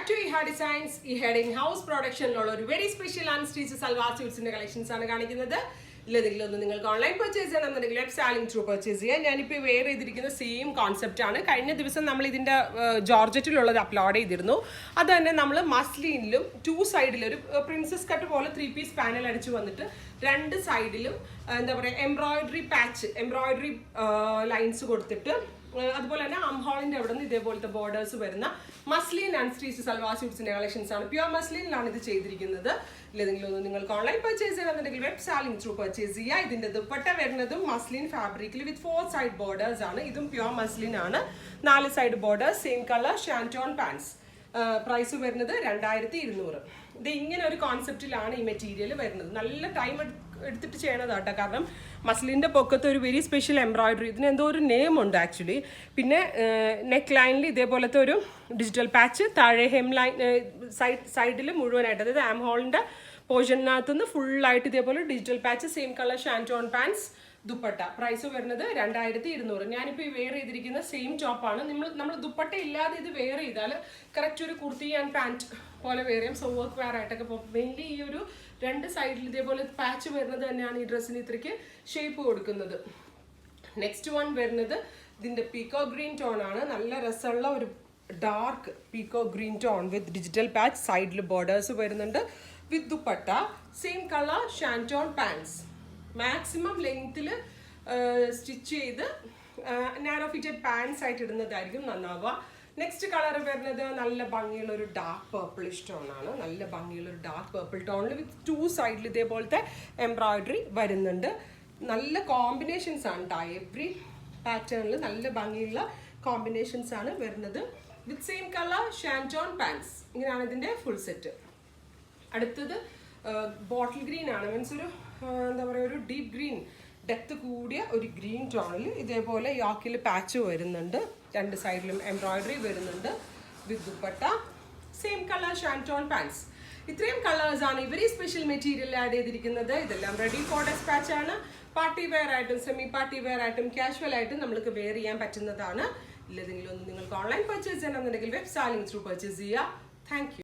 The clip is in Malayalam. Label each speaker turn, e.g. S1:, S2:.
S1: back to Iha Designs. Iha in-house production ഒരു very special unstitched salwar suits collections ആണ് കാണിക്കുന്നത്. ഇല്ലെങ്കിലും നിങ്ങൾക്ക് ഓൺലൈൻ പർച്ചേസ് ചെയ്യണമെന്നുണ്ടെങ്കിൽ വെബ് സാലിംഗ് ത്രൂ പർച്ചേസ് ചെയ്യാം. ഞാനിപ്പോൾ വെയർ ചെയ്തിരിക്കുന്ന സെയിം കോൺസെപ്റ്റ് ആണ്. കഴിഞ്ഞ ദിവസം നമ്മൾ ഇതിൻ്റെ ജോർജറ്റിലുള്ളത് അപ്ലോഡ് ചെയ്തിരുന്നു. അത് തന്നെ നമ്മൾ മസ്ലിനിലും ടു സൈഡിലും ഒരു പ്രിൻസസ് കട്ട് പോലെ 3 പീസ് പാനൽ അടിച്ചു വന്നിട്ട് രണ്ട് സൈഡിലും എന്താ പറയുക എംബ്രോയിഡറി ലൈൻസ് കൊടുത്തിട്ട് അതുപോലെ തന്നെ ആംഹോളിൻ്റെ അവിടെ നിന്ന് ഇതേപോലത്തെ ബോർഡേഴ്സ് വരുന്ന മസ്ലിൻ അൺസ്റ്റിച്ച്ഡ് സൽവാർ സ്യൂട്ട്സിൻ്റെ കളക്ഷൻസ് ആണ്. പ്യുവർ മസ്ലിനിലാണ് ഇത് ചെയ്തിരിക്കുന്നത്. ഇല്ലെങ്കിലും ഒന്ന് നിങ്ങൾക്ക് ഓൺലൈൻ പർച്ചേസ് ചെയ്യണമെന്നുണ്ടെങ്കിൽ വെബ് സാലിംഗ് ത്രൂ പർച്ചേസ് ചെയ്യുക. ഇതിൻ്റെ ദുപ്പട്ട വരുന്നതും മസ്ലിൻ ഫാബ്രിക്കിൽ വിത്ത് 4 സൈഡ് ബോർഡേഴ്സ് ആണ്. ഇതും പ്യുവർ മസ്ലിൻ ആണ്. 4 side borders, same colour ഷാൻറ്റോൺ pants. Price വരുന്നത് 2200. ഇത് ഇങ്ങനെ ഒരു കോൺസെപ്റ്റിലാണ് ഈ മെറ്റീരിയൽ വരുന്നത്. നല്ല ടൈം എടുത്തിട്ട് ചെയ്യണതാട്ടോ. കാരണം മസ്ലിൻ്റെ പൊക്കത്ത് ഒരു വെരി സ്പെഷ്യൽ എംബ്രോയിഡറി, ഇതിന് എന്തോ ഒരു നെയിം ഉണ്ട് ആക്ച്വലി. പിന്നെ നെക്ക് ലൈനിൽ ഇതേപോലത്തെ ഒരു ഡിജിറ്റൽ പാച്ച്, താഴെ ഹെം ലൈൻ സൈഡിൽ മുഴുവനായിട്ട്, അതായത് ആം ഹോളിൻ്റെ പോർഷനകത്തുനിന്ന് ഫുള്ളായിട്ട് ഇതേപോലെ digital patch, same colour ഷാൻറ്റോൺ pants, dupatta. Price വരുന്നത് 2200. ഞാനിപ്പോൾ ഈ വെയർ ചെയ്തിരിക്കുന്ന സെയിം ടോപ്പാണ്. നമ്മൾ ദുപ്പട്ട ഇല്ലാതെ ഇത് വെയർ ചെയ്താൽ കറക്റ്റ് ഒരു കുർത്തി ആൻഡ് പാൻറ്റ് പോലെ വെയർ ചെയ്യാം. സോ വർക്ക് വെയർ ആയിട്ടൊക്കെ പോകും. മെയിൻലി ഈ ഒരു രണ്ട് സൈഡിൽ ഇതേപോലെ പാച്ച് വരുന്നത് തന്നെയാണ് ഈ ഡ്രസ്സിന് ഇത്രയ്ക്ക് ഷേപ്പ് കൊടുക്കുന്നത്. നെക്സ്റ്റ് വൺ വരുന്നത് ഇതിൻ്റെ പീക്കോ ഗ്രീൻ ടോൺ ആണ്. നല്ല രസമുള്ള ഒരു dark peacock green tone with digital patch, സൈഡിൽ ബോർഡേഴ്സ് വരുന്നുണ്ട് with dupatta, same colour ഷാൻറ്റോൺ pants. Maximum ലെങ്ത്തിൽ സ്റ്റിച്ച് ചെയ്ത് നാരോ ഫിറ്റഡ് പാൻസ് ആയിട്ട് ഇടുന്നതായിരിക്കും നന്നാവുക. നെക്സ്റ്റ് കളർ വരുന്നത് നല്ല ഭംഗിയുള്ള ഒരു ഡാർക്ക് പേർപ്പിളിഷ് ടോണാണ്. നല്ല ഭംഗിയുള്ള ഒരു ഡാർക്ക് പേർപ്പിൾ ടോണിൽ വിത്ത് 2 സൈഡിൽ ഇതേപോലത്തെ എംബ്രോയിഡറി വരുന്നുണ്ട്. നല്ല കോമ്പിനേഷൻസ് ആണ് കേട്ടോ. എവറി പാറ്റേണിൽ നല്ല ഭംഗിയുള്ള കോമ്പിനേഷൻസ് ആണ് വരുന്നത് വിത്ത് സെയിം കളർ ഷാൻറ്റോൺ പാൻസ്. ഇങ്ങനെയാണ് ഇതിൻ്റെ ഫുൾ സെറ്റ്. അടുത്തത് ബോട്ടിൽ ഗ്രീൻ ആണ്. മീൻസ് ഒരു എന്താ പറയുക, ഒരു ഡീപ്പ് ഗ്രീൻ, ഡെപ്ത് കൂടിയ ഒരു ഗ്രീൻ ടോണിൽ ഇതേപോലെ യോക്കിൽ പാച്ച് വരുന്നുണ്ട്. രണ്ട് സൈഡിലും എംബ്രോയിഡറി വരുന്നുണ്ട് with dupatta, same colour ഷാൻറ്റോൺ pants. ഇത്രയും കളേഴ്സാണ് ഇവർ ഈ സ്പെഷ്യൽ മെറ്റീരിയൽ ആഡ് ചെയ്തിരിക്കുന്നത്. ഇതെല്ലാം റെഡി ഫോർ ഡെസ്പാച്ച് ആണ്. പാർട്ടി വെയർ ആയിട്ടും സെമി പാർട്ടി വെയർ ആയിട്ടും കാഷ്വൽ ആയിട്ടും നമ്മൾക്ക് വെയർ ചെയ്യാൻ പറ്റുന്നതാണ്. ഇല്ലെങ്കിലും ഒന്ന് നിങ്ങൾക്ക് ഓൺലൈൻ പർച്ചേസ് ചെയ്യണമെന്നുണ്ടെങ്കിൽ വെബ് സാലിംഗ് ത്രൂ പർച്ചേസ് ചെയ്യുക. Thank U.